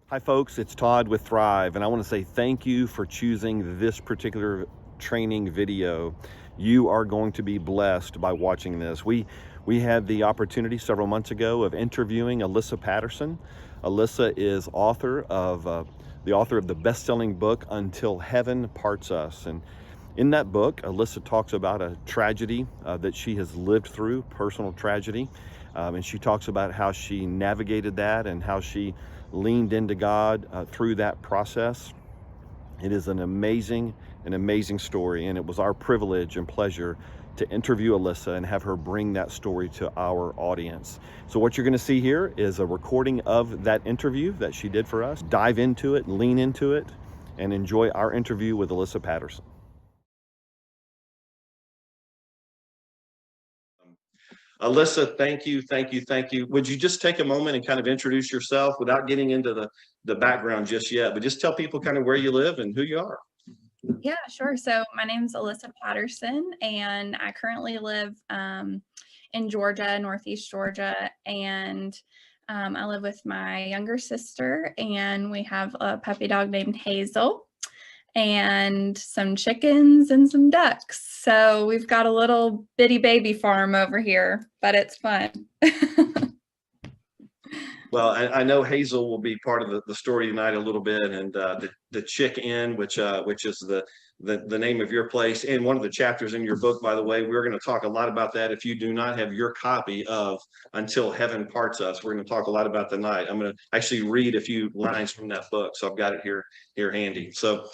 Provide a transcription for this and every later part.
Hi folks, it's Todd with Thrive, and I want to say thank you for choosing this particular training video. You are going to be blessed by watching this. We had the opportunity several months ago of interviewing Alyssa Patterson. Alyssa is the author of the best-selling book Until Heaven Parts Us, and in that book, Alyssa talks about a tragedy that she has lived through, personal tragedy. And she talks about how she navigated that and how she leaned into God through that process. It is an amazing story, and it was our privilege and pleasure to interview Alyssa and have her bring that story to our audience. So what you're going to see here is a recording of that interview that she did for us. Dive into it, lean into it, and enjoy our interview with Alyssa Patterson. Alyssa, thank you. Would you just take a moment and kind of introduce yourself without getting into the background just yet, but just tell people kind of where you live and who you are? Yeah, sure. So my name's Alyssa Patterson, and I currently live in Georgia, Northeast Georgia, and I live with my younger sister, and we have a puppy dog named Hazel, and some chickens and some ducks. So we've got a little bitty baby farm over here, but it's fun. Well, I know Hazel will be part of the story tonight a little bit, and the Chick Inn, which is the name of your place, and one of the chapters in your book, by the way. We're going to talk a lot about that. If you do not have your copy of Until Heaven Parts Us, we're going to talk a lot about tonight. I'm going to actually read a few lines from that book, so I've got it here handy. So,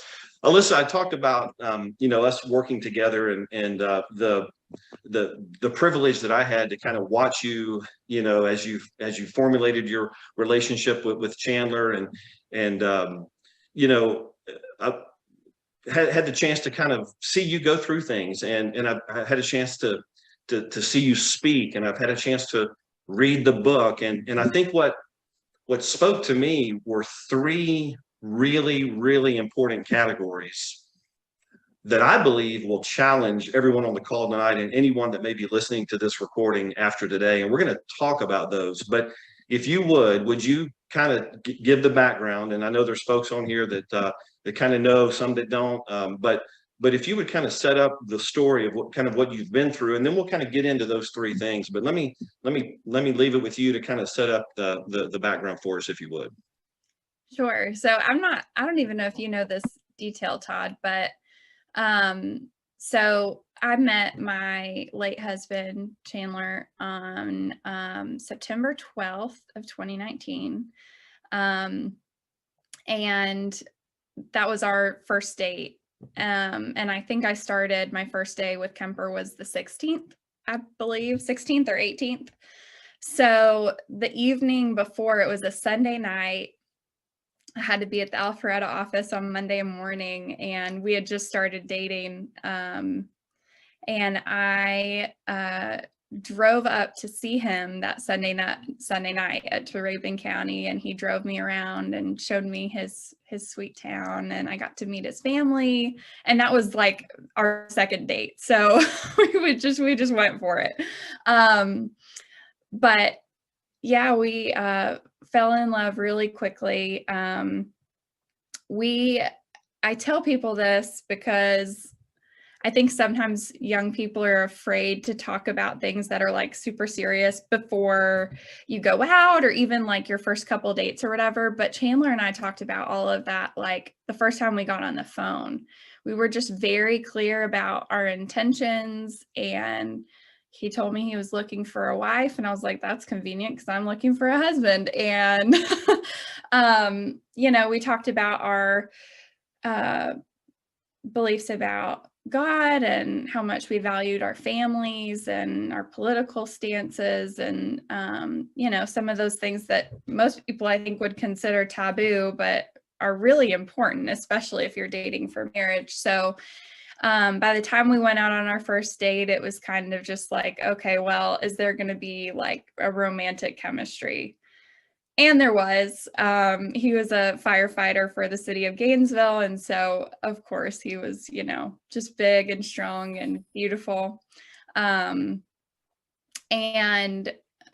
Alyssa, I talked about us working together and the privilege that I had to kind of watch you, as you formulated your relationship with Chandler, and I had the chance to kind of see you go through things, and I had a chance to see you speak, and I've had a chance to read the book, and I think what spoke to me were three really important categories that I believe will challenge everyone on the call tonight and anyone that may be listening to this recording after today. And we're going to talk about those. But if you would you kind of give the background? And I know there's folks on here that kind of know, some that don't. But if you would kind of set up the story of what you've been through, and then we'll kind of get into those three things. But let me leave it with you to kind of set up the background for us, if you would. Sure. So I don't even know if you know this detail, Todd, but so I met my late husband, Chandler, on September 12th of 2019. And that was our first date. And I think I started my first day with Kemper was the 16th, I believe, 16th or 18th. So the evening before, it was a Sunday night. I had to be at the Alpharetta office on Monday morning, and we had just started dating. And I drove up to see him that Sunday night at Rabun County, and he drove me around and showed me his sweet town, and I got to meet his family, and that was like our second date. So we just went for it. But yeah, we fell in love really quickly. I tell people this because I think sometimes young people are afraid to talk about things that are like super serious before you go out, or even like your first couple dates or whatever. But Chandler and I talked about all of that like the first time we got on the phone. We were just very clear about our intentions, and he told me he was looking for a wife, and I was like, that's convenient because I'm looking for a husband. And we talked about our beliefs about God and how much we valued our families and our political stances, and some of those things that most people I think would consider taboo, but are really important, especially if you're dating for marriage. So by the time we went out on our first date, it was kind of just like, okay, well, is there going to be like a romantic chemistry? And there was. He was a firefighter for the city of Gainesville. And so, of course, he was, just big and strong and beautiful. And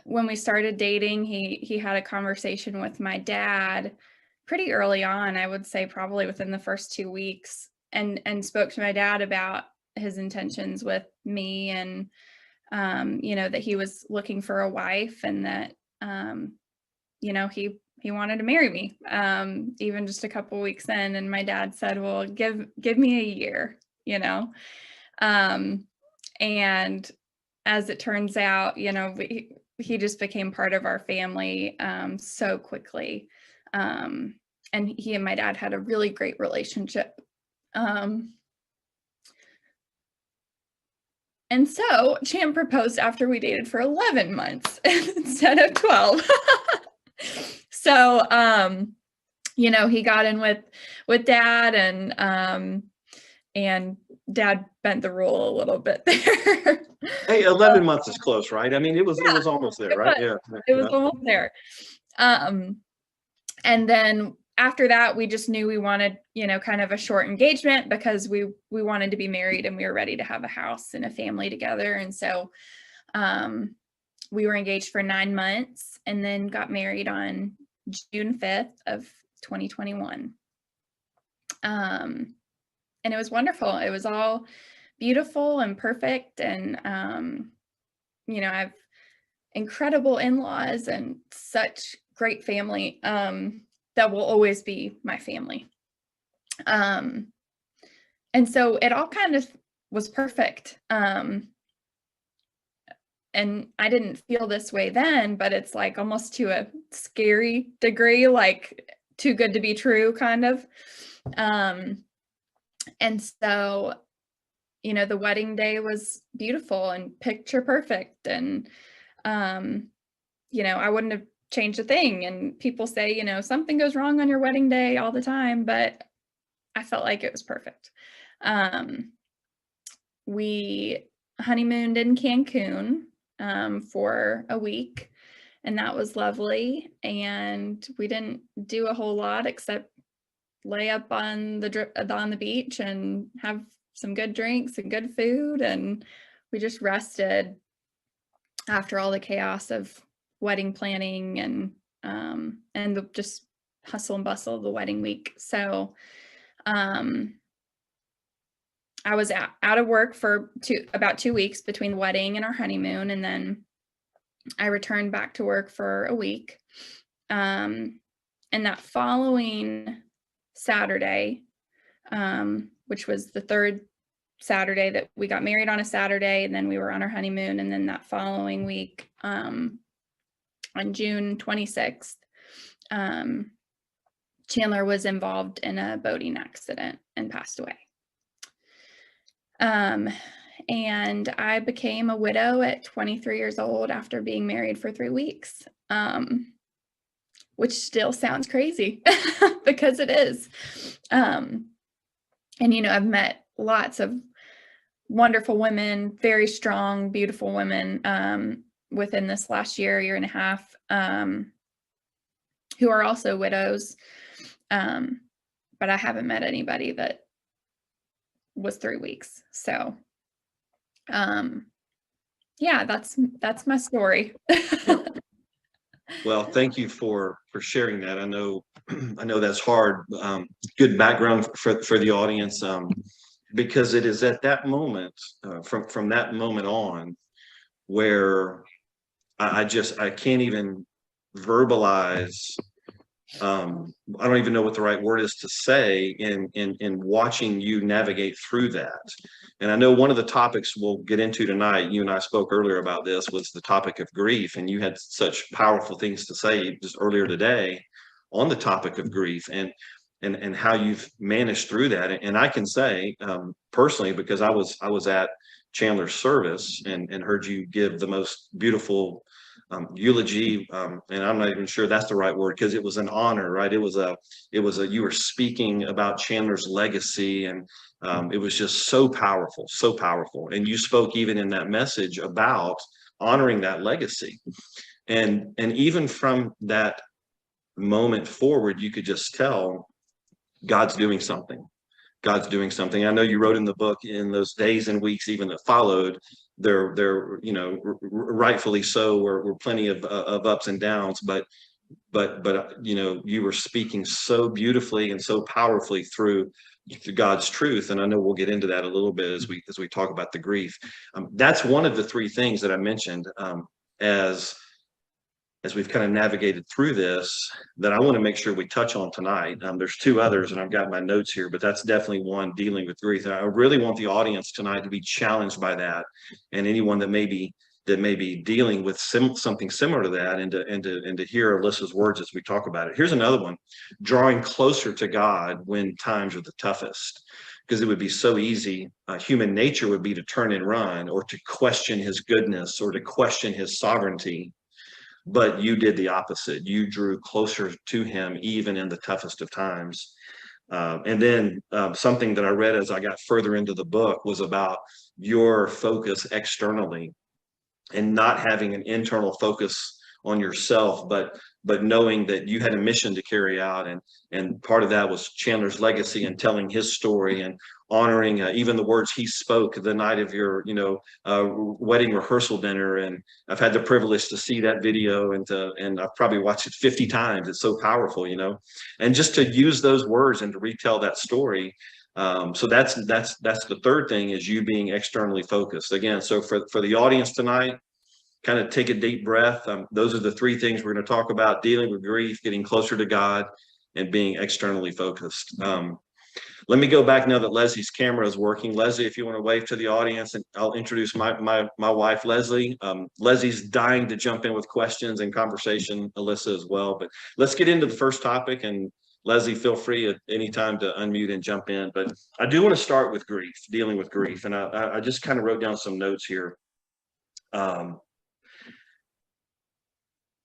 when we started dating, he had a conversation with my dad pretty early on, I would say probably within the first 2 weeks, and spoke to my dad about his intentions with me, and that he was looking for a wife, and that he wanted to marry me, even just a couple weeks in. And my dad said, well, give me a year, um, and as it turns out, he just became part of our family so quickly. And he and my dad had a really great relationship. And so Chan proposed after we dated for 11 months instead of 12. So, he got in with dad, and dad bent the rule a little bit there. Hey, 11 months is close, right? I mean, it was almost there, right? Was. Yeah. It was almost there. And then after that, we just knew we wanted, kind of a short engagement, because we wanted to be married and we were ready to have a house and a family together. And so we were engaged for 9 months and then got married on June 5th of 2021. And it was wonderful. It was all beautiful and perfect. And, I've incredible in-laws and such great family that will always be my family. And so it all kind of was perfect. And I didn't feel this way then, but it's like almost to a scary degree, like too good to be true, kind of. And so, the wedding day was beautiful and picture perfect. And, I wouldn't have changed a thing. And people say, something goes wrong on your wedding day all the time, but I felt like it was perfect. We honeymooned in Cancun for a week, and that was lovely. And we didn't do a whole lot except lay up on the beach and have some good drinks and good food, and we just rested after all the chaos of wedding planning and the just hustle and bustle of the wedding week. So I was out of work for about 2 weeks between the wedding and our honeymoon, and then I returned back to work for a week. And that following Saturday, which was the third Saturday that we got married on a Saturday, and then we were on our honeymoon, and then that following week, on June 26th, Chandler was involved in a boating accident and passed away. And I became a widow at 23 years old after being married for 3 weeks, which still sounds crazy because it is. And, I've met lots of wonderful women, very strong, beautiful women within this last year and a half, who are also widows. But I haven't met anybody that was 3 weeks. So, yeah, that's my story. Well, thank you for sharing that. I know that's hard. Good background for the audience, because it is at that moment, from that moment on, where I can't even verbalize. I don't even know what the right word is to say in watching you navigate through that. And I know one of the topics we'll get into tonight, you and I spoke earlier about this, was the topic of grief. And you had such powerful things to say just earlier today on the topic of grief and how you've managed through that. And I can say personally, because I was at Chandler's service and heard you give the most beautiful eulogy, and I'm not even sure that's the right word, because it was an honor, right? It was you were speaking about Chandler's legacy, and it was just so powerful. And you spoke even in that message about honoring that legacy, and even from that moment forward, you could just tell God's doing something. I know you wrote in the book, in those days and weeks even that followed, there rightfully so, were plenty of ups and downs, but but you know, you were speaking so beautifully and so powerfully through God's truth. And I know we'll get into that a little bit as we talk about the grief. That's one of the three things that I mentioned, as we've kind of navigated through this, that I want to make sure we touch on tonight. There's two others, and I've got my notes here, but that's definitely one, dealing with grief. And I really want the audience tonight to be challenged by that, and anyone that may be dealing with something similar to that, and to hear Alyssa's words as we talk about it. Here's another one: drawing closer to God when times are the toughest. Because it would be so easy, human nature would be to turn and run, or to question his goodness, or to question his sovereignty. But you did the opposite. You drew closer to him even in the toughest of times. And then something that I read as I got further into the book was about your focus externally, and not having an internal focus on yourself, but knowing that you had a mission to carry out. And part of that was Chandler's legacy and telling his story, and honoring even the words he spoke the night of your, wedding rehearsal dinner. And I've had the privilege to see that video, and I've probably watched it 50 times. It's so powerful, and just to use those words and to retell that story. So that's the third thing, is you being externally focused. Again, so for the audience tonight, kind of take a deep breath. Those are the three things we're going to talk about: dealing with grief, getting closer to God, and being externally focused. Let me go back now that Leslie's camera is working. Leslie, if you want to wave to the audience, and I'll introduce my wife, Leslie. Leslie's dying to jump in with questions and conversation, Alyssa as well. But let's get into the first topic, and Leslie, feel free at any time to unmute and jump in. But I do want to start with grief, dealing with grief. And I just kind of wrote down some notes here. And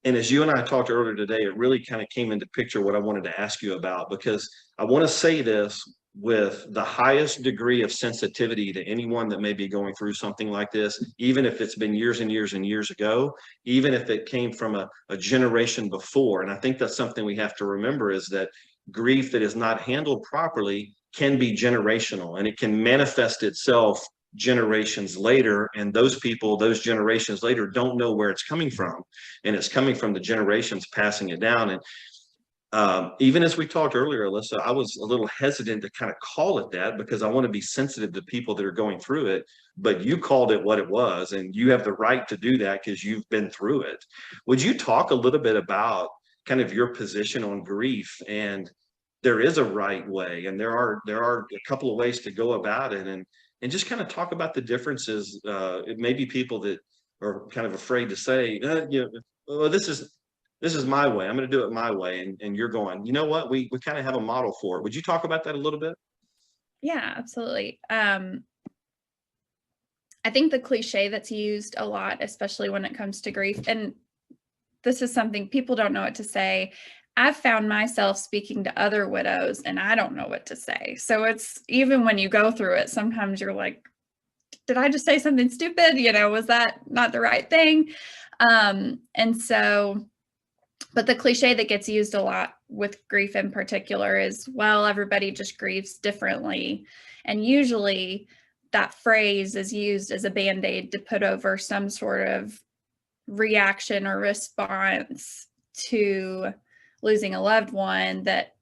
as you and I talked earlier today, it really kind of came into picture what I wanted to ask you about, because I want to say this with the highest degree of sensitivity to anyone that may be going through something like this, even if it's been years and years and years ago, even if it came from a generation before. And I think that's something we have to remember, is that grief that is not handled properly can be generational, and it can manifest itself generations later, and those people, those generations later, don't know where it's coming from, and it's coming from the generations passing it down. And even as we talked earlier, Alyssa, I was a little hesitant to kind of call it that, because I want to be sensitive to people that are going through it, but you called it what it was, and you have the right to do that because you've been through it. Would you talk a little bit about kind of your position on grief? And there is a right way, and there are a couple of ways to go about it, and just kind of talk about the differences. It may be people that are kind of afraid to say, well, this is my way. I'm going to do it my way. And you're going, you know what? We kind of have a model for it. Would you talk about that a little bit? Yeah, absolutely. I think the cliche that's used a lot, especially when it comes to grief, and this is something people don't know what to say. I've found myself speaking to other widows and I don't know what to say. So it's, even when you go through it, sometimes you're like, did I just say something stupid? Was that not the right thing? And so, but the cliche that gets used a lot with grief in particular is, well, everybody just grieves differently. And usually that phrase is used as a Band-Aid to put over some sort of reaction or response to losing a loved one that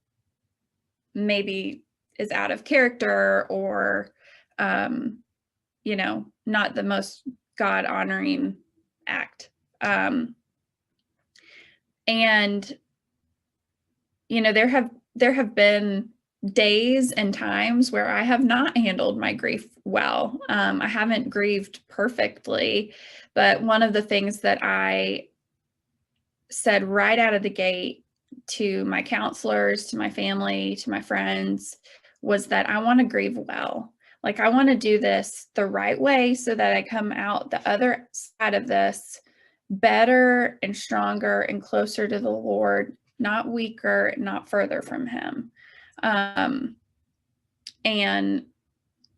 maybe is out of character, or, not the most God-honoring act. And, there have been days and times where I have not handled my grief well. I haven't grieved perfectly, but one of the things that I said right out of the gate to my counselors, to my family, to my friends, was that I want to grieve well. Like, I want to do this the right way so that I come out the other side of this better and stronger and closer to the Lord, not weaker, not further from him. And,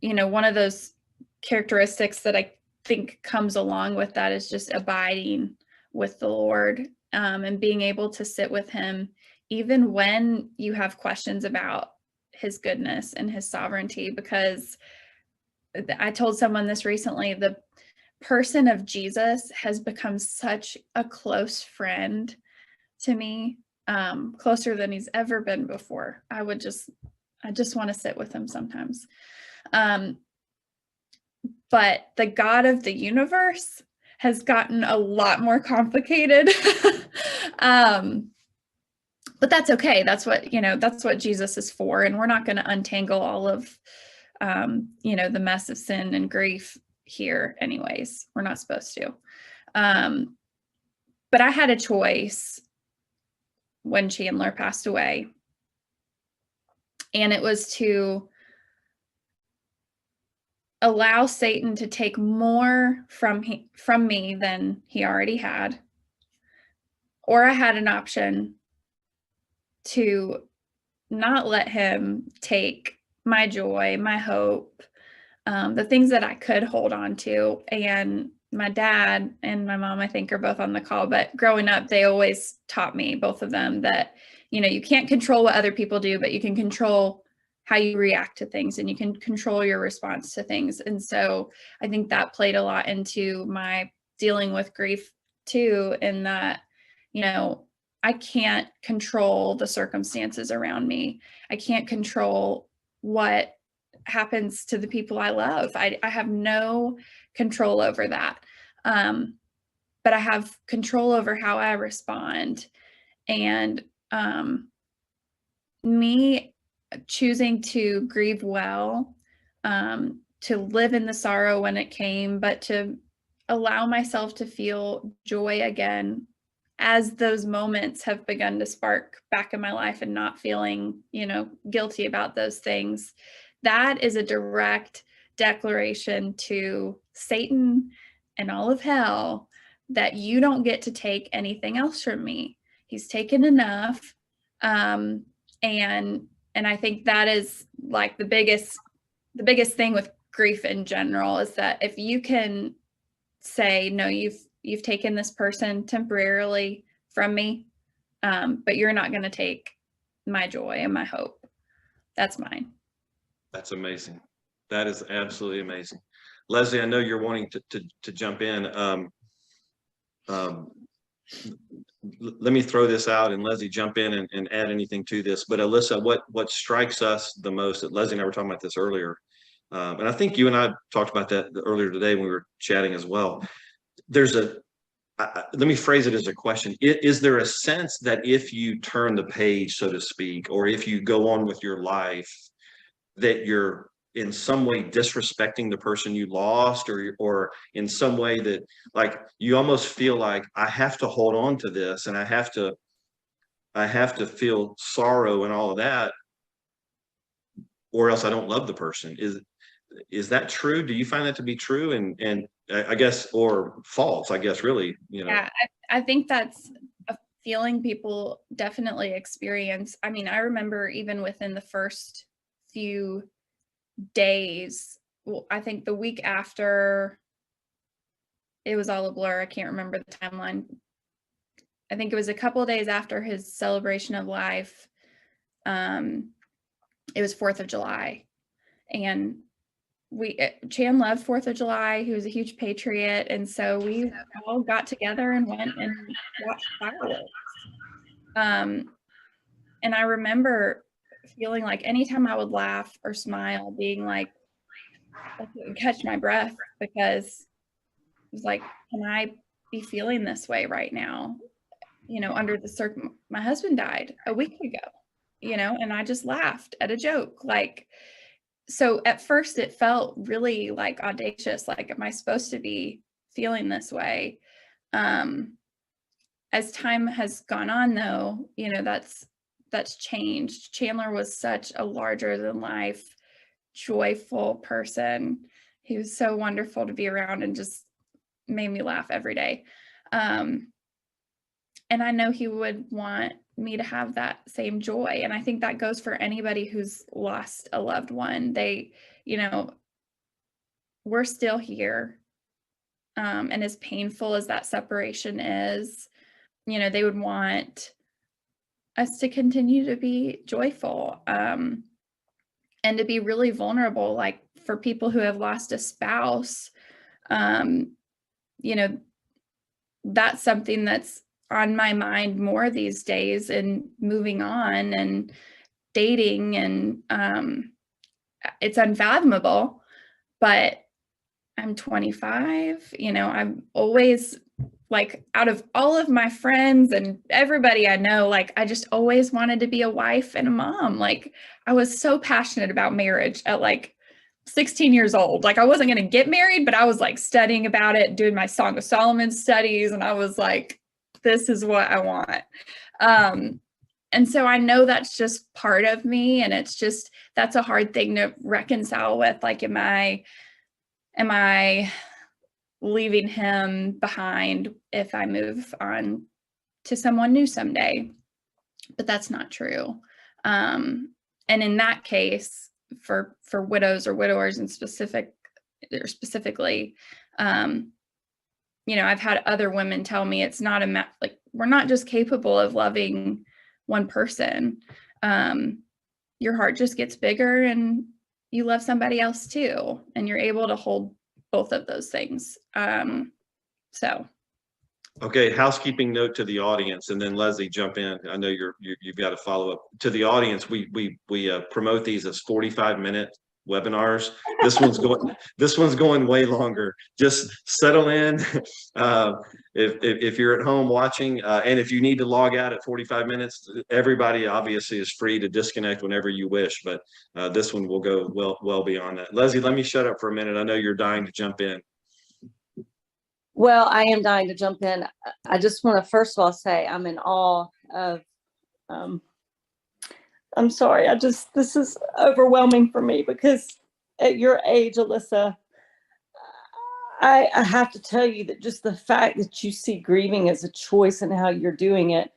one of those characteristics that I think comes along with that is just abiding with the Lord, and being able to sit with him, even when you have questions about his goodness and his sovereignty. Because I told someone this recently, the person of Jesus has become such a close friend, to me, closer than he's ever been before. I just want to sit with him sometimes. But the God of the universe has gotten a lot more complicated. But that's okay. That's what Jesus is for. And we're not going to untangle all of, the mess of sin and grief here anyways. We're not supposed to. But I had a choice when Chandler passed away. And it was to allow Satan to take more from me than he already had. Or I had an option to not let him take my joy, my hope, the things that I could hold on to. And my dad and my mom, I think, are both on the call, but growing up, they always taught me, both of them, that, you can't control what other people do, but you can control how you react to things, and you can control your response to things. And so I think that played a lot into my dealing with grief too, in that, I can't control the circumstances around me. I can't control what happens to the people I love. I have no control over that. But I have control over how I respond. And me choosing to grieve well, to live in the sorrow when it came, but to allow myself to feel joy again as those moments have begun to spark back in my life, and not feeling, guilty about those things. That is a direct declaration to Satan and all of hell that you don't get to take anything else from me. He's taken enough. And I think that is like the biggest thing with grief in general, is that if you can say, no, you've taken this person temporarily from me, but you're not going to take my joy and my hope. That's mine. That's amazing. That is absolutely amazing. Leslie, I know you're wanting to jump in. Let me throw this out, and Leslie, jump in and add anything to this. But Alyssa, what strikes us the most, that Leslie and I were talking about this earlier, and I think you and I talked about that earlier today when we were chatting as well. Let me phrase it as a question. Is there a sense that if you turn the page, so to speak, or if you go on with your life, that you're in some way disrespecting the person you lost, or in some way that, like, you almost feel like, I have to hold on to this, and I have to feel sorrow and all of that, or else I don't love the person? Is that true? Do you find that to be true? And I guess, or false, I guess, really, Yeah, I think that's a feeling people definitely experience. I mean, I remember even within the first few days, well, I think the week after, it was all a blur. I can't remember the timeline. I think it was a couple of days after his celebration of life. It was 4th of July, and Chan loved 4th of July. He was a huge patriot. And so we all got together and went and watched fireworks. And I remember feeling like anytime I would laugh or smile, being like, I couldn't catch my breath, because it was like, can I be feeling this way right now? Under the my husband died a week ago, and I just laughed at a joke. So at first it felt really like audacious. Like, am I supposed to be feeling this way? As time has gone on, though, that's changed. Chandler was such a larger than life, joyful person. He was so wonderful to be around and just made me laugh every day. And I know he would want me to have that same joy. And I think that goes for anybody who's lost a loved one. They, we're still here. And as painful as that separation is, they would want us to continue to be joyful, and to be really vulnerable. Like, for people who have lost a spouse, that's something that's on my mind more these days, and moving on and dating, and it's unfathomable, but I'm 25, I'm always like, out of all of my friends and everybody I know, like, I just always wanted to be a wife and a mom. Like, I was so passionate about marriage at like 16 years old. Like, I wasn't going to get married, but I was like studying about it, doing my Song of Solomon studies. And I was like, this is what I want. And so I know that's just part of me. And it's just, that's a hard thing to reconcile with. Like, am I leaving him behind if I move on to someone new someday? But that's not true. And in that case, for widows or widowers and specifically, I've had other women tell me it's not like, we're not just capable of loving one person. Your heart just gets bigger and you love somebody else too, and you're able to hold both of those things. So. Okay, housekeeping note to the audience, and then Leslie, jump in. I know you've got to follow up. To the audience, we promote these as 45-minute webinars. This one's going way longer. Just settle in. If you're at home watching, and if you need to log out at 45 minutes, everybody obviously is free to disconnect whenever you wish. But this one will go well beyond that. Leslie, let me shut up for a minute. I know you're dying to jump in. Well, I am dying to jump in. I just want to first of all say I'm in awe of, I'm sorry, this is overwhelming for me, because at your age, Alyssa, I have to tell you that just the fact that you see grieving as a choice and how you're doing it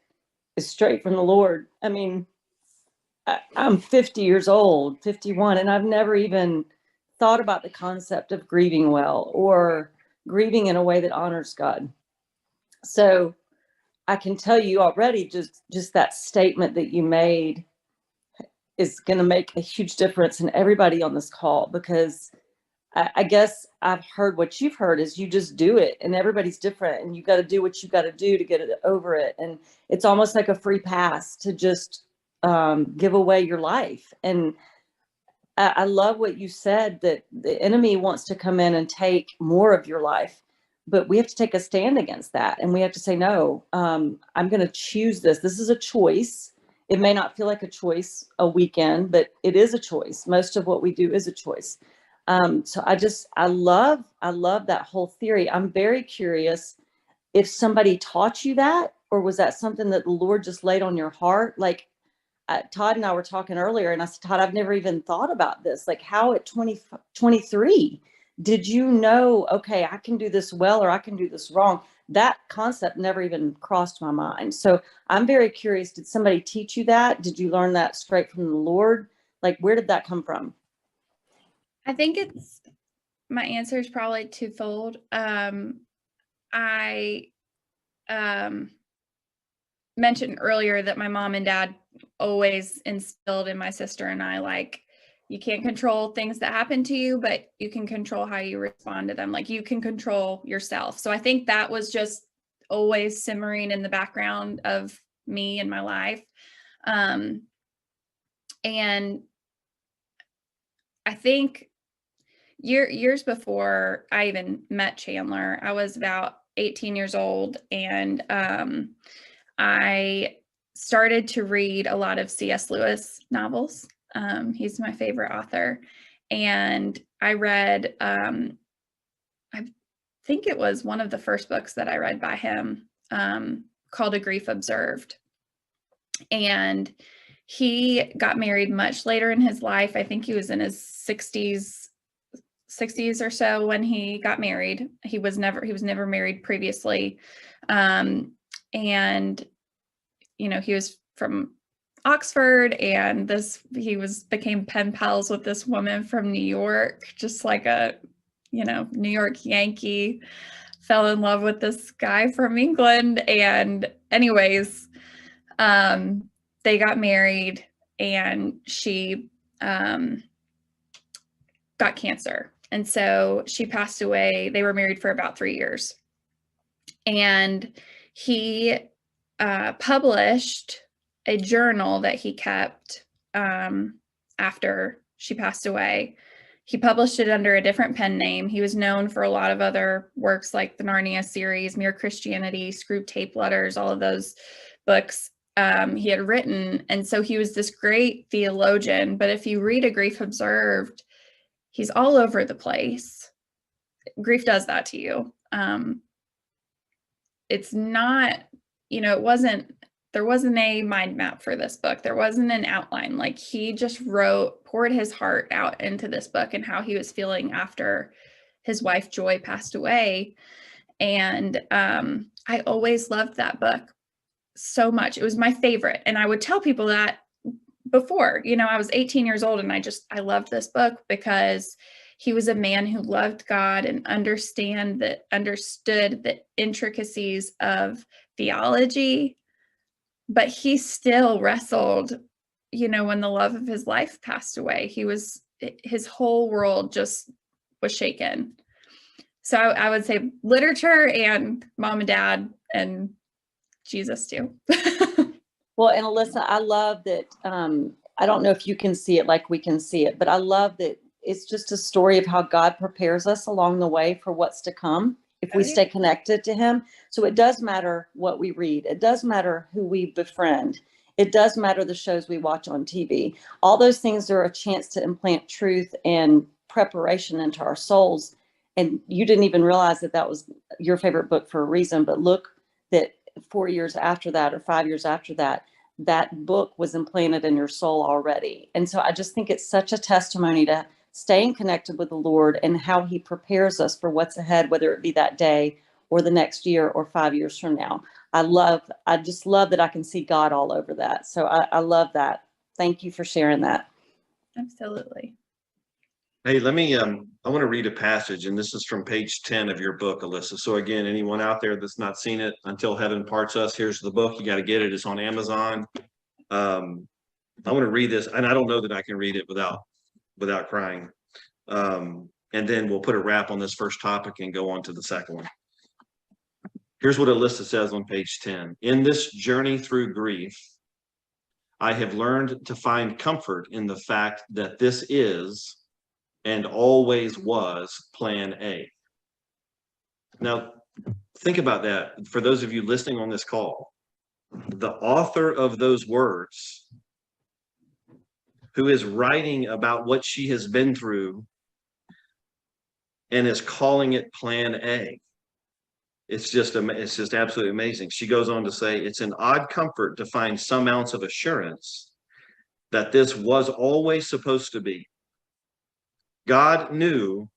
is straight from the Lord. I mean, I'm 50 years old, 51, and I've never even thought about the concept of grieving well, or grieving in a way that honors God. So I can tell you already, just that statement that you made is going to make a huge difference in everybody on this call, because I guess I've heard what you've heard is you just do it, and everybody's different, and you got to do what you got to do to get it over it. And it's almost like a free pass to just give away your life. And I love what you said, that the enemy wants to come in and take more of your life, but we have to take a stand against that. And we have to say, no, I'm going to choose this. This is a choice. It may not feel like a choice a weekend, but it is a choice. Most of what we do is a choice. So I love that whole theory. I'm very curious if somebody taught you that, or was that something that the Lord just laid on your heart? Like, Todd and I were talking earlier, and I said, Todd, I've never even thought about this. Like, how at 23 did you know, okay, I can do this well, or I can do this wrong? That concept never even crossed my mind. So I'm very curious, did somebody teach you that? Did you learn that straight from the Lord? Like, where did that come from? I think my answer is probably twofold. I mentioned earlier that my mom and dad always instilled in my sister and I, like, you can't control things that happen to you, but you can control how you respond to them. Like, you can control yourself. So I think that was just always simmering in the background of me and my life. And I think years before I even met Chandler, I was about 18 years old, and I started to read a lot of C.S. Lewis novels. He's my favorite author. And I read, I think it was one of the first books that I read by him, called A Grief Observed. And he got married much later in his life. I think he was in his 60s or so when he got married. He was never married previously. And he was from Oxford, and he became pen pals with this woman from New York, just like a, New York Yankee, fell in love with this guy from England. And anyways, they got married, and she got cancer. And so she passed away. They were married for about 3 years. And he published a journal that he kept after she passed away. He published it under a different pen name. He was known for a lot of other works like the Narnia series, Mere Christianity, Screwtape Letters, all of those books he had written. And so he was this great theologian. But if you read A Grief Observed, he's all over the place. Grief does that to you. It's not, there wasn't a mind map for this book. There wasn't an outline. Like, he just poured his heart out into this book and how he was feeling after his wife Joy passed away. And I always loved that book so much. It was my favorite. And I would tell people that before, I was 18 years old and I loved this book because he was a man who loved God and understood the intricacies of theology, but he still wrestled, when the love of his life passed away. His whole world just was shaken. So I would say literature and mom and dad and Jesus too. Well, and Alyssa, I love that. I don't know if you can see it like we can see it, but I love that it's just a story of how God prepares us along the way for what's to come if we stay connected to him. So it does matter what we read. It does matter who we befriend. It does matter the shows we watch on TV. All those things are a chance to implant truth and preparation into our souls. And you didn't even realize that was your favorite book for a reason, but look that 4 years after that or 5 years after that, that book was implanted in your soul already. And so I just think it's such a testimony to staying connected with the Lord and how he prepares us for what's ahead, whether it be that day or the next year or 5 years from now. I just love that I can see God all over that. So I love that. Thank you for sharing that. Absolutely. Hey, I want to read a passage, and this is from page 10 of your book, Alyssa. So again, anyone out there that's not seen it, Until Heaven Parts Us, here's the book. You got to get it. It's on Amazon. I want to read this, and I don't know that I can read it without crying. And then we'll put a wrap on this first topic and go on to the second one. Here's what Alyssa says on page 10. In this journey through grief, I have learned to find comfort in the fact that this is and always was plan A. Now, think about that. For those of you listening on this call, the author of those words, who is writing about what she has been through and is calling it plan A. It's just absolutely amazing. She goes on to say, it's an odd comfort to find some ounce of assurance that this was always supposed to be. God knew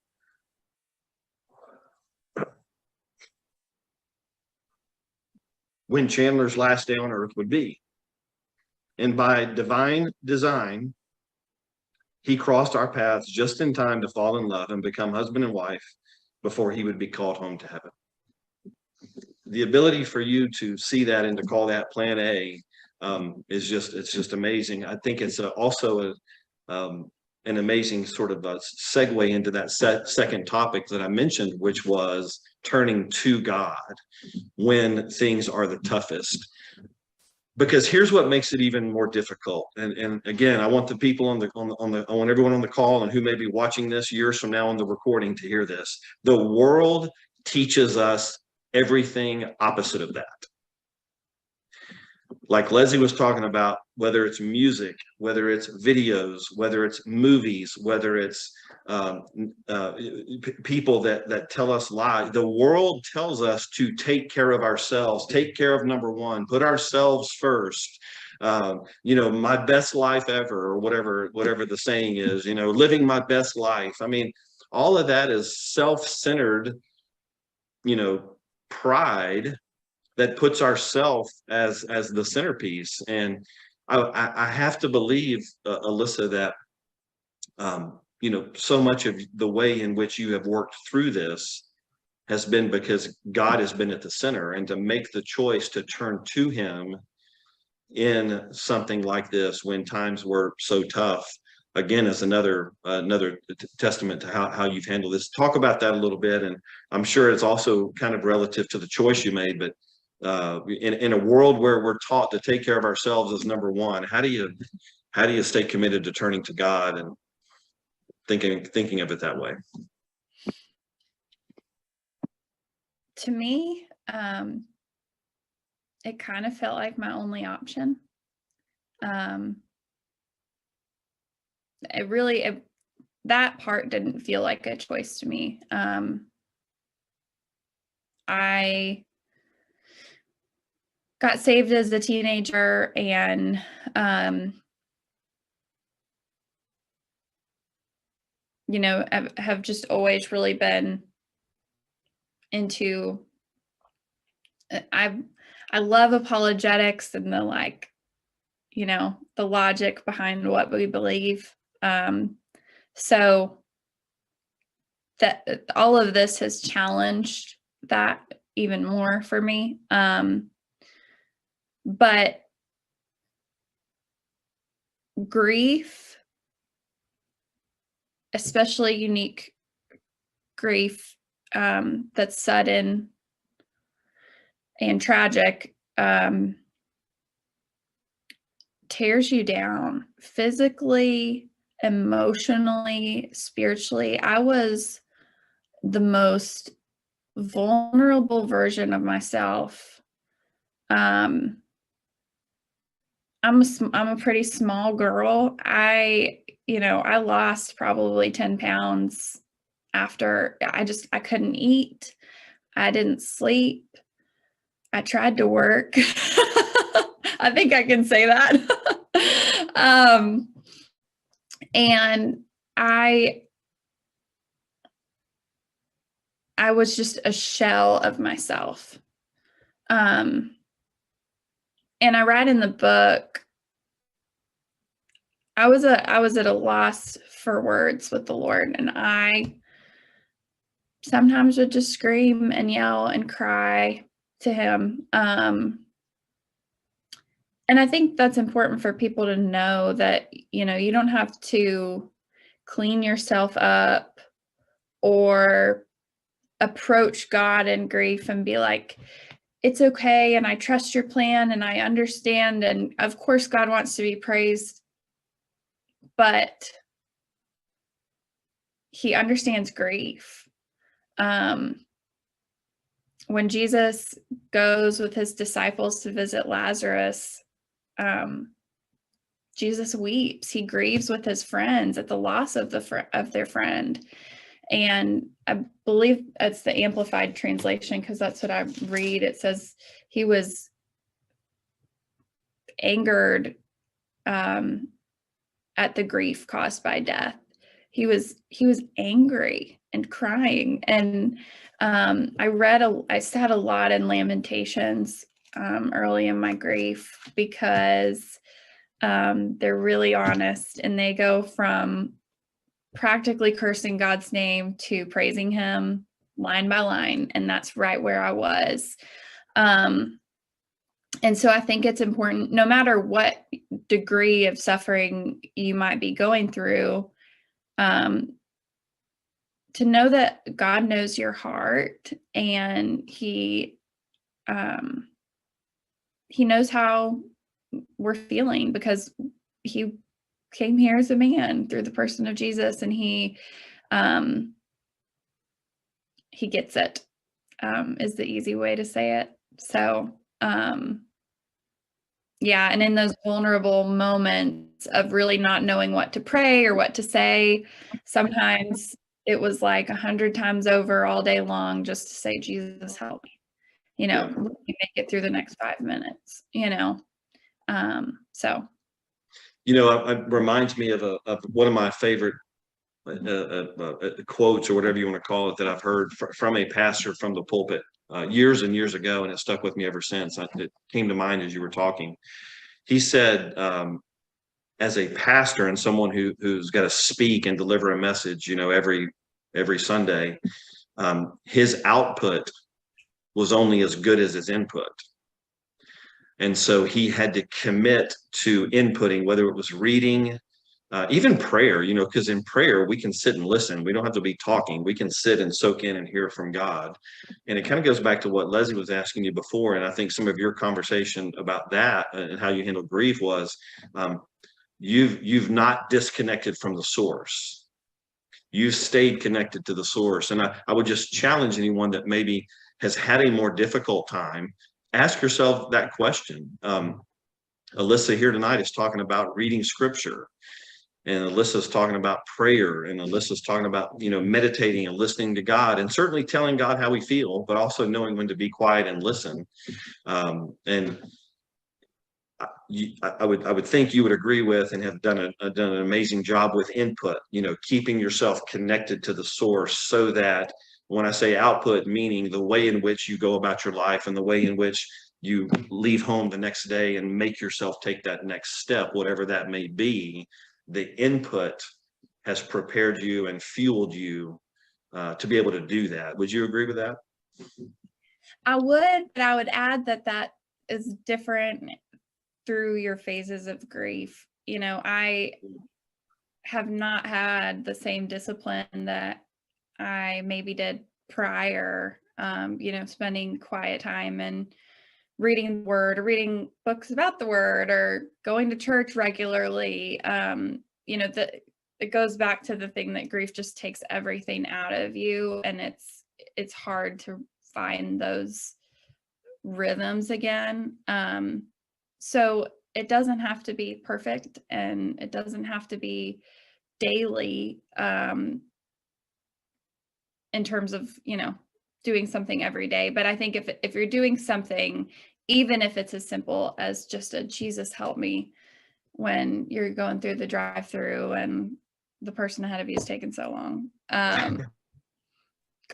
when Chandler's last day on earth would be. And by divine design, he crossed our paths just in time to fall in love and become husband and wife before he would be called home to heaven. The ability for you to see that and to call that plan A it's just amazing. I think it's also an amazing sort of a segue into that second topic that I mentioned, which was turning to God when things are the toughest. Because here's what makes it even more difficult. And again, I want the people I want everyone on the call and who may be watching this years from now on the recording to hear this. The world teaches us everything opposite of that. Like Leslie was talking about, whether it's music, whether it's videos, whether it's movies, whether it's people that tell us lies. The world tells us to take care of ourselves, take care of number one, put ourselves first. My best life ever, or whatever the saying is, living my best life. I mean, all of that is self-centered, pride that puts ourself as the centerpiece. And I have to believe, Alyssa, that so much of the way in which you have worked through this has been because God has been at the center, and to make the choice to turn to him in something like this when times were so tough, again, is another testament to how you've handled this. Talk about that a little bit. And I'm sure it's also kind of relative to the choice you made, but in a world where we're taught to take care of ourselves as number one, how do you stay committed to turning to God and thinking of it that way? To me, it kind of felt like my only option. That part didn't feel like a choice to me. I got saved as a teenager, and have just always really been into, I love apologetics and the the logic behind what we believe. So that all of this has challenged that even more for me. But grief, especially unique grief, that's sudden and tragic, tears you down physically, emotionally, spiritually. I was the most vulnerable version of myself. I'm a pretty small girl. I lost probably 10 pounds after I couldn't eat. I didn't sleep. I tried to work. I think I can say that. And I was just a shell of myself. And I write in the book, I was at a loss for words with the Lord, and I sometimes would just scream and yell and cry to him. And I think that's important for people to know, that, you don't have to clean yourself up or approach God in grief and be like, it's okay, and I trust your plan, and I understand, and of course God wants to be praised, but he understands grief. When Jesus goes with his disciples to visit Lazarus, Jesus weeps. He grieves with his friends at the loss of their friend. And I believe it's the Amplified translation, because that's what I read. It says he was angered at the grief caused by death. He was angry and crying. And I sat a lot in Lamentations early in my grief, because they're really honest, and they go from practically cursing God's name to praising him line by line. And that's right where I was. And so I think it's important, no matter what degree of suffering you might be going through, to know that God knows your heart, and he knows how we're feeling, because he came here as a man through the person of Jesus, and he gets it, is the easy way to say it. So, yeah. And in those vulnerable moments of really not knowing what to pray or what to say, sometimes it was like 100 times over all day long just to say, Jesus, help me, let me make it through the next 5 minutes, so. It reminds me of one of my favorite quotes, or whatever you want to call it, that I've heard from a pastor from the pulpit years and years ago, and it stuck with me ever since. It came to mind as you were talking. He said, as a pastor and someone who's got to speak and deliver a message, every Sunday, his output was only as good as his input. And so he had to commit to inputting, whether it was reading even prayer, because in prayer we can sit and listen. We don't have to be talking. We can sit and soak in and hear from God. And it kind of goes back to what Leslie was asking you before. And I think some of your conversation about that and how you handle grief was, you've not disconnected from the source. You've stayed connected to the source. And I would just challenge anyone that maybe has had a more difficult time, ask yourself that question. Alyssa here tonight is talking about reading scripture, and Alyssa's talking about prayer, and Alyssa's talking about, meditating and listening to God, and certainly telling God how we feel, but also knowing when to be quiet and listen. And I would think you would agree with and have done an amazing job with input, keeping yourself connected to the source, so that when I say output, meaning the way in which you go about your life and the way in which you leave home the next day and make yourself take that next step, whatever that may be, the input has prepared you and fueled you to be able to do that. Would you agree with that? I would, but I would add that is different through your phases of grief. I have not had the same discipline that I maybe did prior, spending quiet time and reading the word, or reading books about the word, or going to church regularly. It goes back to the thing that grief just takes everything out of you, and it's hard to find those rhythms again. So it doesn't have to be perfect, and it doesn't have to be daily, in terms of, doing something every day. But I think if you're doing something, even if it's as simple as just a Jesus help me when you're going through the drive-through and the person ahead of you is taking so long.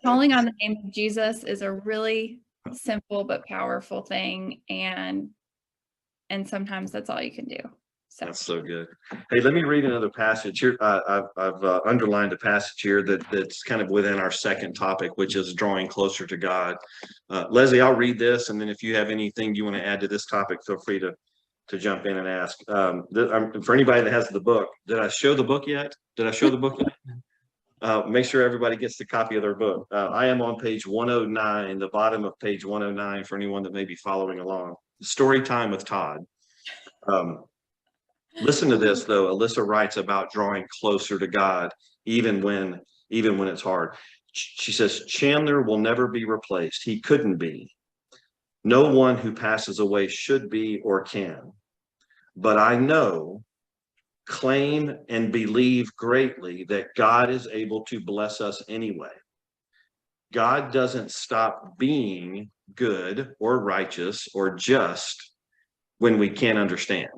Calling on the name of Jesus is a really simple but powerful thing, and sometimes that's all you can do. So that's so good. Hey, let me read another passage here. I've underlined a passage here that's kind of within our second topic, which is drawing closer to God. Leslie, I'll read this, and then if you have anything you want to add to this topic, feel free to jump in and ask. For anybody that has the book, did I show the book yet? Make sure everybody gets the copy of their book. I am on page 109, the bottom of page 109, for anyone that may be following along. Story time with Todd. Listen to this, though. Alyssa writes about drawing closer to God, even when it's hard. She says, Chandler will never be replaced. He couldn't be. No one who passes away should be or can. But I know, claim, and believe greatly that God is able to bless us anyway. God doesn't stop being good or righteous or just when we can't understand.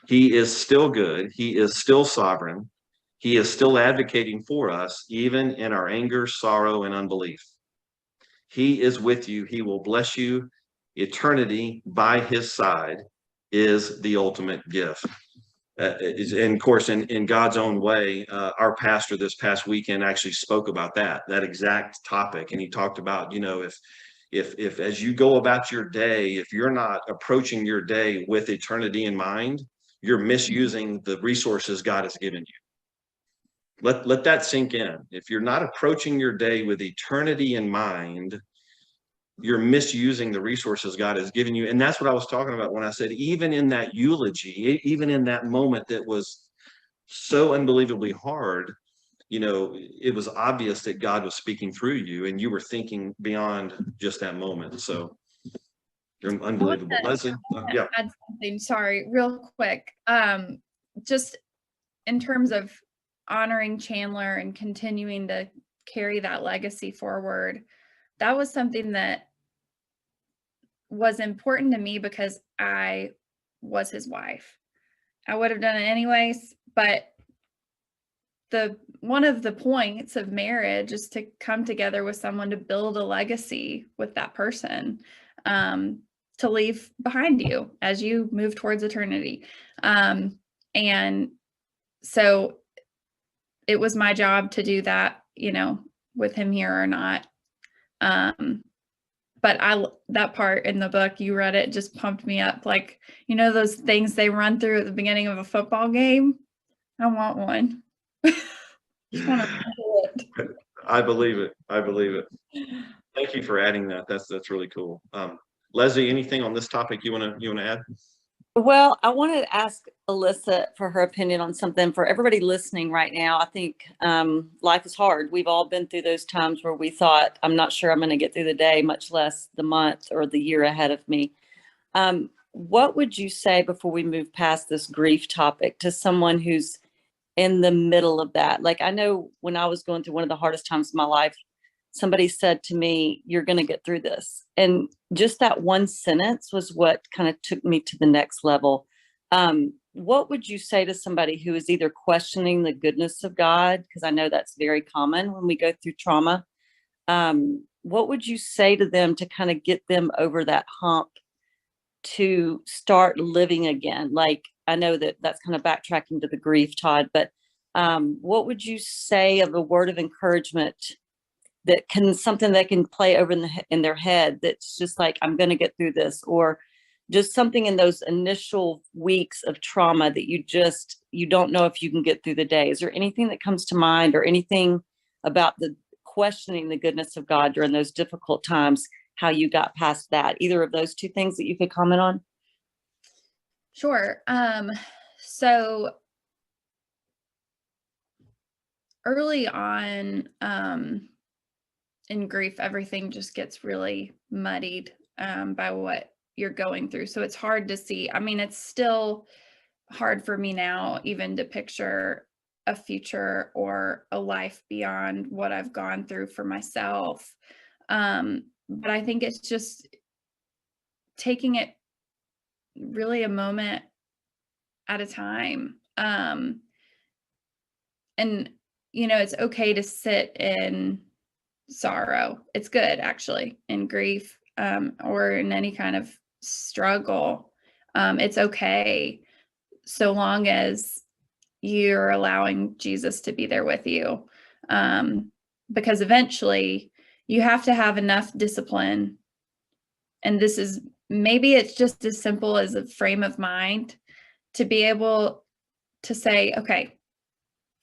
He is still good. He is still sovereign. He is still advocating for us, even in our anger, sorrow, and unbelief. He is with you. He will bless you. Eternity by his side is the ultimate gift. And of course, in God's own way, our pastor this past weekend actually spoke about that exact topic. And he talked about, if as you go about your day, if you're not approaching your day with eternity in mind, you're misusing the resources God has given you. Let that sink in. If you're not approaching your day with eternity in mind, you're misusing the resources God has given you. And that's what I was talking about when I said, even in that eulogy, even in that moment that was so unbelievably hard, it was obvious that God was speaking through you, and you were thinking beyond just that moment. So you're unbelievable. Leslie, yeah. Add something, sorry, real quick. Just in terms of honoring Chandler and continuing to carry that legacy forward, that was something that was important to me because I was his wife. I would have done it anyways, but one of the points of marriage is to come together with someone to build a legacy with that person, to leave behind you as you move towards eternity. And so it was my job to do that, with him here or not. But that part in the book, you read it, just pumped me up. Like, those things they run through at the beginning of a football game. I want one. Just want to feel it. I believe it. I believe it. Thank you for adding that. That's really cool. Leslie, anything on this topic you wanna add? Well, I wanted to ask Alyssa for her opinion on something. For everybody listening right now, I think life is hard. We've all been through those times where we thought, I'm not sure I'm going to get through the day, much less the month or the year ahead of me. What would you say before we move past this grief topic to someone who's in the middle of that? Like, I know when I was going through one of the hardest times of my life, somebody said to me, you're going to get through this. And just that one sentence was what kind of took me to the next level. What would you say to somebody who is either questioning the goodness of God? Because I know that's very common when we go through trauma. What would you say to them to kind of get them over that hump to start living again? Like, I know that that's kind of backtracking to the grief, Todd, but what would you say of a word of encouragement that can, something that can play over in their head that's just like, I'm going to get through this, or just something in those initial weeks of trauma that you don't know if you can get through the day? Is there anything that comes to mind, or anything about the questioning the goodness of God during those difficult times, how you got past that? Either of those two things that you could comment on? Sure. So early on, in grief, everything just gets really muddied by what you're going through. So it's hard to see. I mean, it's still hard for me now even to picture a future or a life beyond what I've gone through for myself. But I think it's just taking it really a moment at a time. And, it's okay to sit in sorrow. It's good, actually, in grief, or in any kind of struggle. It's okay, so long as you're allowing Jesus to be there with you. Because eventually you have to have enough discipline. And maybe it's just as simple as a frame of mind to be able to say, okay,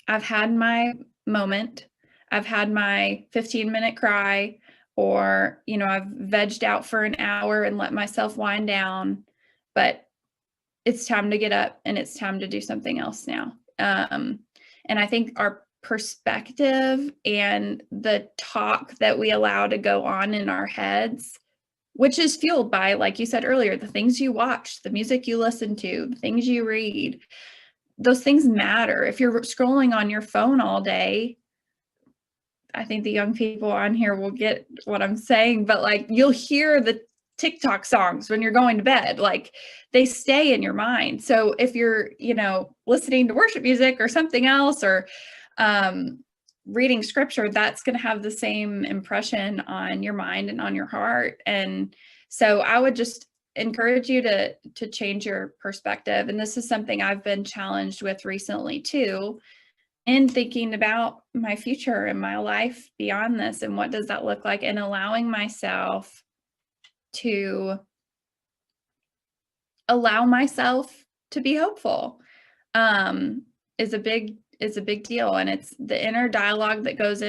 I've had my moment. I've had my 15-minute cry, or, I've vegged out for an hour and let myself wind down, but it's time to get up and it's time to do something else now. And I think our perspective and the talk that we allow to go on in our heads, which is fueled by, like you said earlier, the things you watch, the music you listen to, the things you read, those things matter. If you're scrolling on your phone all day, I think the young people on here will get what I'm saying, but like, you'll hear the TikTok songs when you're going to bed, like they stay in your mind. So if you're, listening to worship music or something else, or reading scripture, that's going to have the same impression on your mind and on your heart. And so I would just encourage you to change your perspective. And this is something I've been challenged with recently too, in thinking about my future and my life beyond this, and what does that look like, and allowing myself to be hopeful is a big deal. And it's the inner dialogue that goes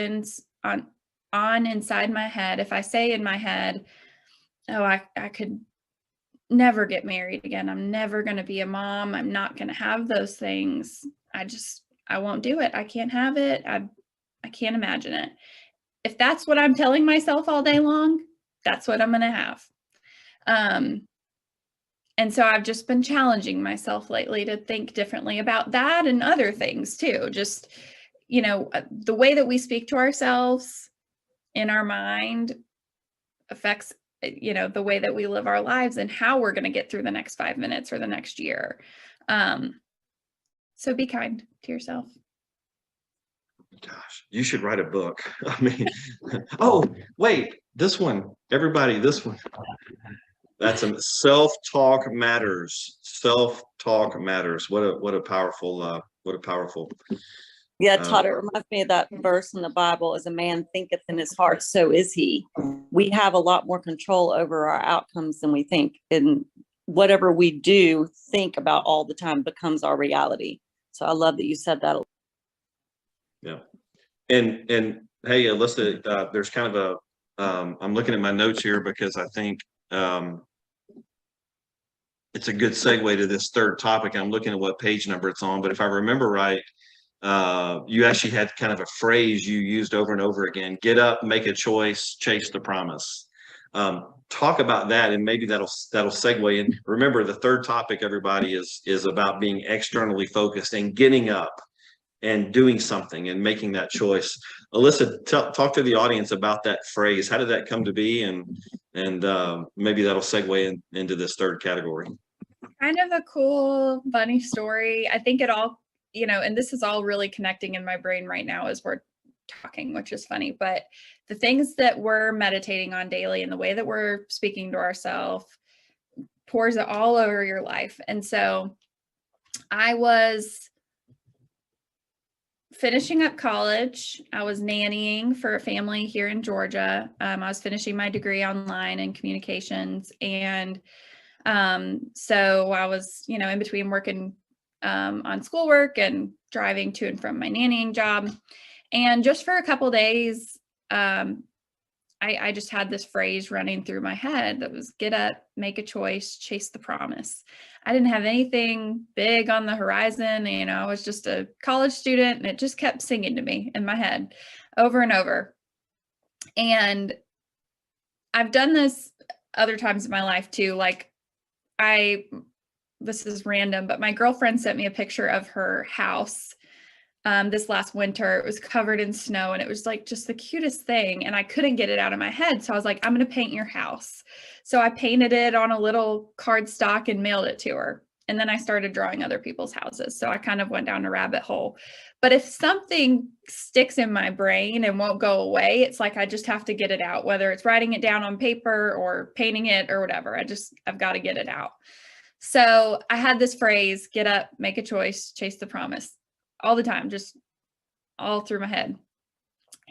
on inside my head. If I say in my head, oh, I could never get married again, I'm never going to be a mom, I'm not going to have those things, I won't do it, I can't have it, I can't imagine it. If that's what I'm telling myself all day long, that's what I'm going to have. And so I've just been challenging myself lately to think differently about that and other things too. Just, the way that we speak to ourselves in our mind affects, the way that we live our lives and how we're going to get through the next 5 minutes or the next year. So be kind to yourself. Gosh, you should write a book. I mean, oh, wait, this one, everybody, this one. That's a self-talk matters. Self-talk matters. What a powerful. Yeah, Todd, it reminds me of that verse in the Bible: as a man thinketh in his heart, so is he. We have a lot more control over our outcomes than we think. And whatever we do think about all the time becomes our reality. So I love that you said that. Yeah. And hey, Alyssa, there's kind of a, I'm looking at my notes here because I think it's a good segue to this third topic. I'm looking at what page number it's on, but if I remember right, you actually had kind of a phrase you used over and over again: get up, make a choice, chase the promise. Talk about that, and maybe that'll segue in. Remember, the third topic, everybody, is about being externally focused and getting up and doing something and making that choice. Alyssa, talk to the audience about that phrase. How did that come to be? And maybe that'll segue into this third category. Kind of a cool, funny story. I think it all, and this is all really connecting in my brain right now as we're talking, which is funny, but the things that we're meditating on daily and the way that we're speaking to ourselves pours it all over your life. And so I was finishing up college. I was nannying for a family here in Georgia. I was finishing my degree online in communications. And so I was, in between working on schoolwork and driving to and from my nannying job. And just for a couple of days, I just had this phrase running through my head that was get up, make a choice, chase the promise. I didn't have anything big on the horizon. I was just a college student, and it just kept singing to me in my head over and over. And I've done this other times in my life too. Like this is random, but my girlfriend sent me a picture of her house this last winter. It was covered in snow, and it was like just the cutest thing. And I couldn't get it out of my head. So I was like, I'm going to paint your house. So I painted it on a little cardstock and mailed it to her. And then I started drawing other people's houses. So I kind of went down a rabbit hole. But if something sticks in my brain and won't go away, it's like I just have to get it out, whether it's writing it down on paper or painting it or whatever. I've got to get it out. So I had this phrase, get up, make a choice, chase the promise, all the time, just all through my head.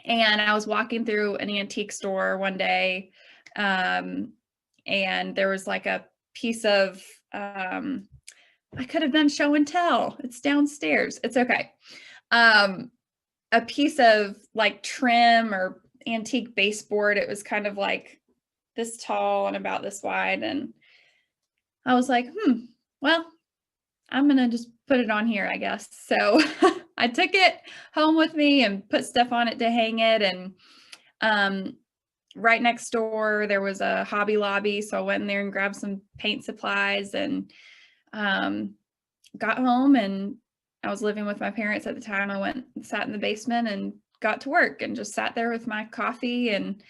And I was walking through an antique store one day, and there was like a piece of, I could have done show and tell. It's downstairs. It's okay. A piece of like trim or antique baseboard. It was kind of like this tall and about this wide. And I was like, well, I'm going to just put it on here, I guess. So I took it home with me and put stuff on it to hang it. And right next door, there was a Hobby Lobby. So I went in there and grabbed some paint supplies and got home, and I was living with my parents at the time. I went and sat in the basement and got to work and just sat there with my coffee and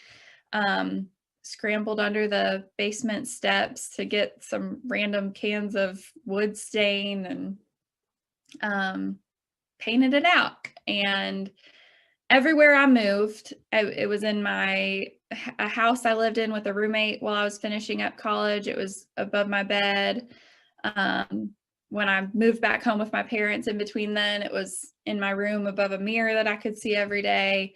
scrambled under the basement steps to get some random cans of wood stain and painted it out. And everywhere I moved, it was in a house I lived in with a roommate while I was finishing up college. It was above my bed. When I moved back home with my parents in between then, it was in my room above a mirror that I could see every day.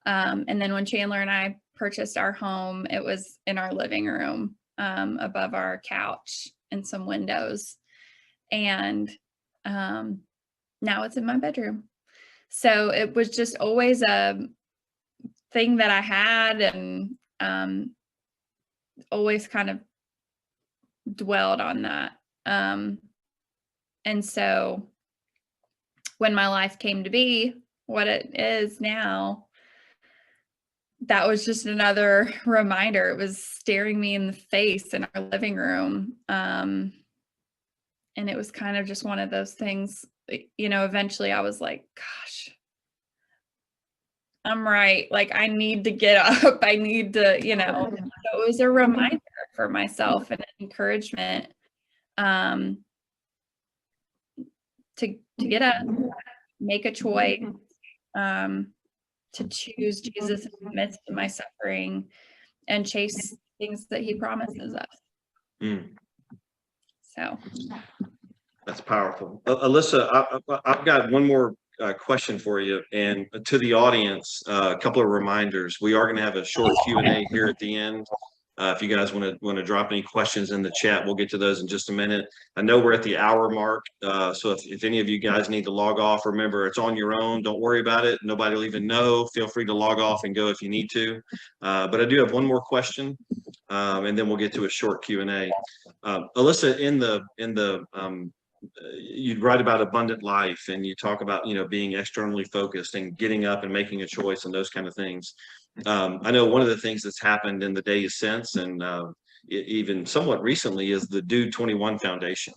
And then when Chandler and I purchased our home, it was in our living room, above our couch and some windows. And now it's in my bedroom. So it was just always a thing that I had, and always kind of dwelled on that. And so when my life came to be what it is now, that was just another reminder. It was staring me in the face in our living room. And it was kind of just one of those things, eventually I was like, gosh, I'm right. Like, I need to get up. I need to, so it was a reminder for myself and encouragement to get up, make a choice, to choose Jesus in the midst of my suffering and chase things that he promises us. So that's powerful. Alyssa, I've got one more question for you, and to the audience, a couple of reminders. We are going to have a short Q&A here at the end. If you guys want to drop any questions in the chat, we'll get to those in just a minute. I know we're at the hour mark, so if any of you guys need to log off, remember it's on your own. Don't worry about it. Nobody will even know. Feel free to log off and go if you need to. But I do have one more question, and then we'll get to a short Q&A. Alyssa, you write about abundant life, and you talk about, you know, being externally focused and getting up and making a choice and those kind of things. I know one of the things that's happened in the days since, and even somewhat recently, is the Dude 21 Foundation.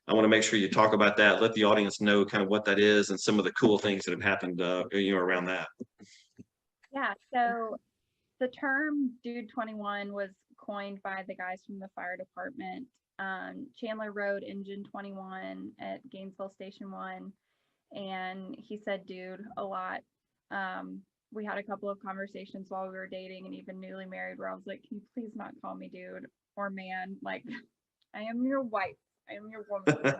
I want to make sure you talk about that. Let the audience know kind of what that is and some of the cool things that have happened, you know, around that. Yeah, so the term Dude 21 was coined by the guys from the fire department. Chandler rode engine 21 at Gainesville Station 1, and he said dude a lot. We had a couple of conversations while we were dating and even newly married where I was like, can you please not call me dude or man? Like, I am your wife. I am your woman.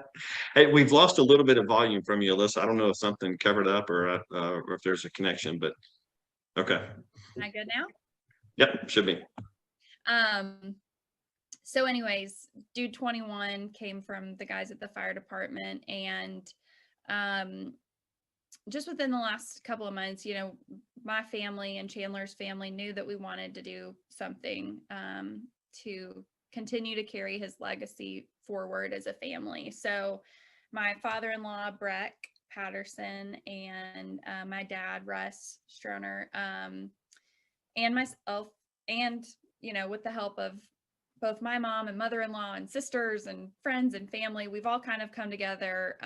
Hey, we've lost a little bit of volume from you, Alyssa. I don't know if something covered up or if there's a connection, but okay. Am I good now? Yep, should be. So anyways, Dude 21 came from the guys at the fire department, and just within the last couple of months, you know, my family and Chandler's family knew that we wanted to do something to continue to carry his legacy forward as a family. So my father-in-law, Breck Patterson, and my dad, Russ Stroner, and myself, and, you know, with the help of both my mom and mother-in-law and sisters and friends and family, we've all kind of come together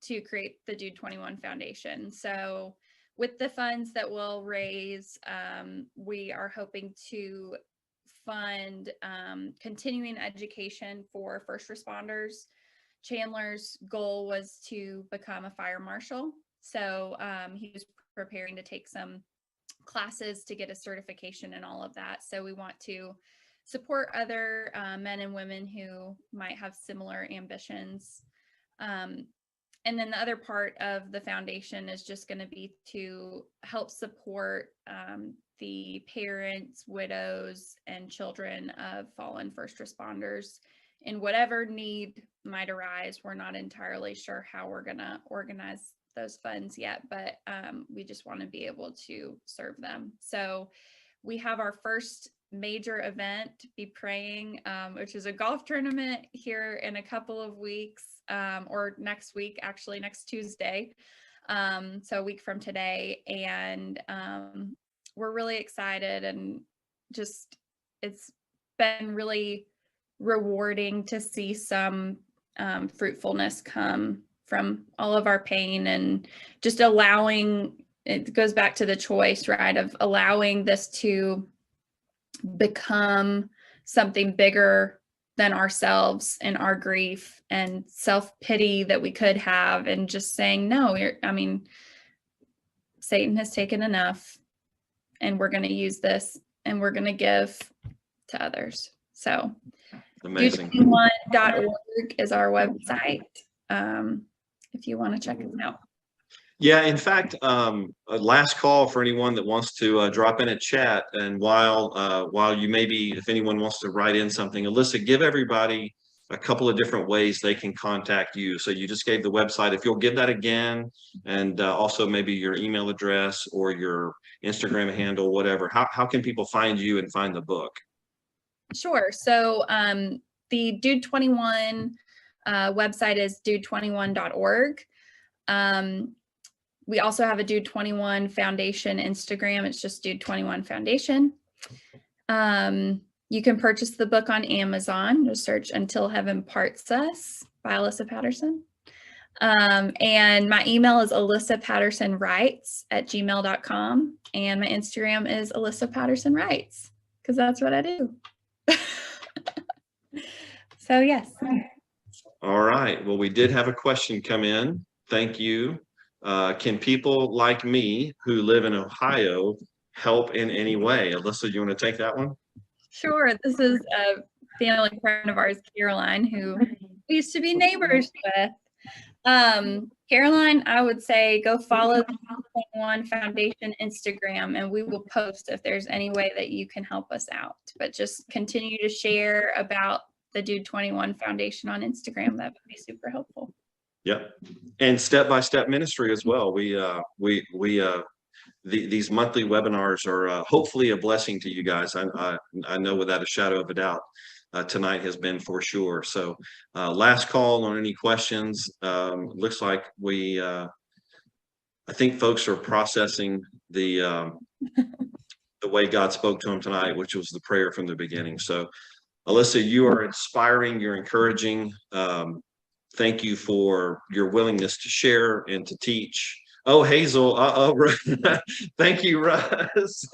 to create the Dude 21 Foundation. So with the funds that we'll raise, we are hoping to fund continuing education for first responders. Chandler's goal was to become a fire marshal. So he was preparing to take some classes to get a certification and all of that. So we want to support other men and women who might have similar ambitions. And then the other part of the foundation is just going to be to help support the parents, widows, and children of fallen first responders in whatever need might arise. We're not entirely sure how we're going to organize those funds yet, but we just want to be able to serve them. So we have our first major event, Be Praying, which is a golf tournament here in a couple of weeks, or next week, actually next Tuesday. So a week from today. And we're really excited, and just, it's been really rewarding to see some fruitfulness come from all of our pain, and just allowing, it goes back to the choice, right, of allowing this to become something bigger than ourselves and our grief and self-pity that we could have, and just saying, no, I mean, Satan has taken enough, and we're going to use this, and we're going to give to others. So Amazing. dude21.org is our website, if you want to check us out. Yeah, in fact, a last call for anyone that wants to drop in a chat. And while you maybe, if anyone wants to write in something, Alyssa, give everybody a couple of different ways they can contact you. So you just gave the website. If you'll give that again, and also maybe your email address or your Instagram handle, whatever. How can people find you and find the book? Sure. So the Dude 21 website is dude21.org. We also have a Dude 21 Foundation Instagram. It's just Dude 21 Foundation. You can purchase the book on Amazon. Just search Until Heaven Parts Us by Alyssa Patterson. And my email is alyssapattersonwrites@gmail.com. And my Instagram is Alyssa Patterson Writes, because that's what I do. So yes. All right. Well, we did have a question come in. Thank you. Can people like me who live in Ohio help in any way? Alyssa, you want to take that one? Sure. This is a family friend of ours, Caroline, who we used to be neighbors with. Caroline, I would say go follow the 21 Foundation Instagram, and we will post if there's any way that you can help us out. But just continue to share about the Dude 21 Foundation on Instagram. That would be super helpful. Yep. And step-by-step ministry as well. These monthly webinars are hopefully a blessing to you guys. I know without a shadow of a doubt, tonight has been for sure. So last call on any questions. Looks like I think folks are processing the way God spoke to them tonight, which was the prayer from the beginning. So Alyssa, you are inspiring, you're encouraging. Thank you for your willingness to share and to teach. Oh, Hazel. Thank you, Russ.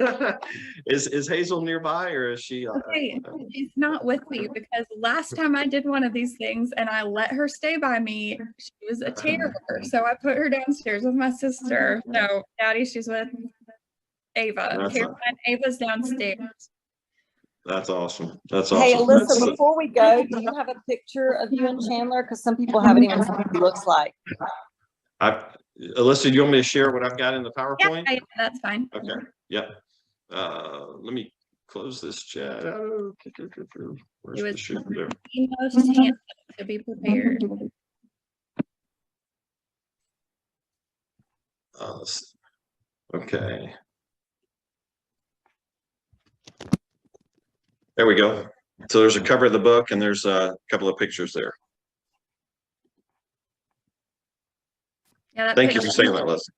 Is Hazel nearby, or is she? Okay, she's not with me because last time I did one of these things and I let her stay by me, she was a terror. So I put her downstairs with my sister. So Daddy, she's with Ava. Ava's downstairs. That's awesome. That's Hey, awesome. Alyssa, before we go, do you have a picture of you and Chandler? Because some people haven't even seen what he looks like. Alyssa, do you want me to share what I've got in the PowerPoint? Yeah, that's fine. Okay. Yep. Let me close this chat. Where's the shoot there? Most handsome, to be prepared. Okay. There we go. So there's a cover of the book and there's a couple of pictures there. Yeah, Thank you for saying that, Leslie.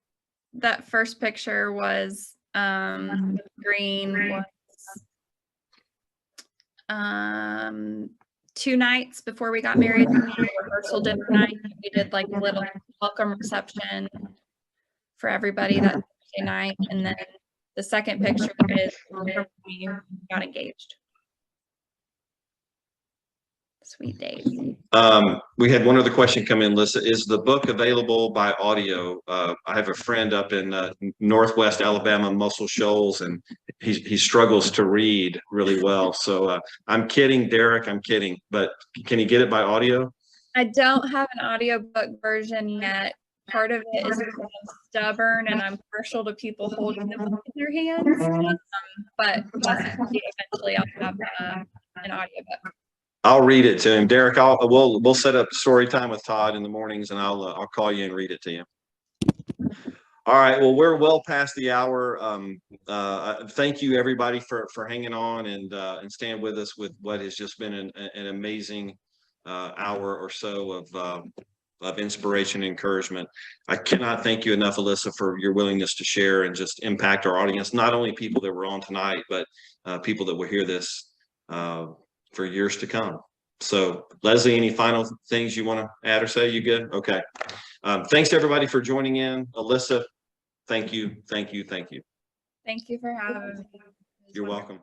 That first picture was green was 2 nights before we got married. Rehearsal dinner night. We did like a little welcome reception for everybody that Thursday night, and then the second picture is when we got engaged. Sweet days. We had one other question come in, Lisa. Is the book available by audio? I have a friend up in Northwest Alabama, Muscle Shoals, and he struggles to read really well. So I'm kidding, Derek, I'm kidding. But can you get it by audio? I don't have an audiobook version yet. Part of it is because I'm stubborn and I'm partial to people holding them in their hands. But possibly eventually I'll have an audiobook. I'll read it to him, Derek. We'll set up story time with Todd in the mornings, and I'll call you and read it to you. All right. Well, we're well past the hour. Thank you, everybody, for hanging on and staying with us with what has just been an amazing hour or so of inspiration and encouragement. I cannot thank you enough, Alyssa, for your willingness to share and just impact our audience. Not only people that were on tonight, but people that will hear this for years to come. So Leslie, any final things you want to add or say? You good? Okay. Thanks everybody for joining in. Alyssa, thank you. Thank you. Thank you. Thank you for having me. You're welcome.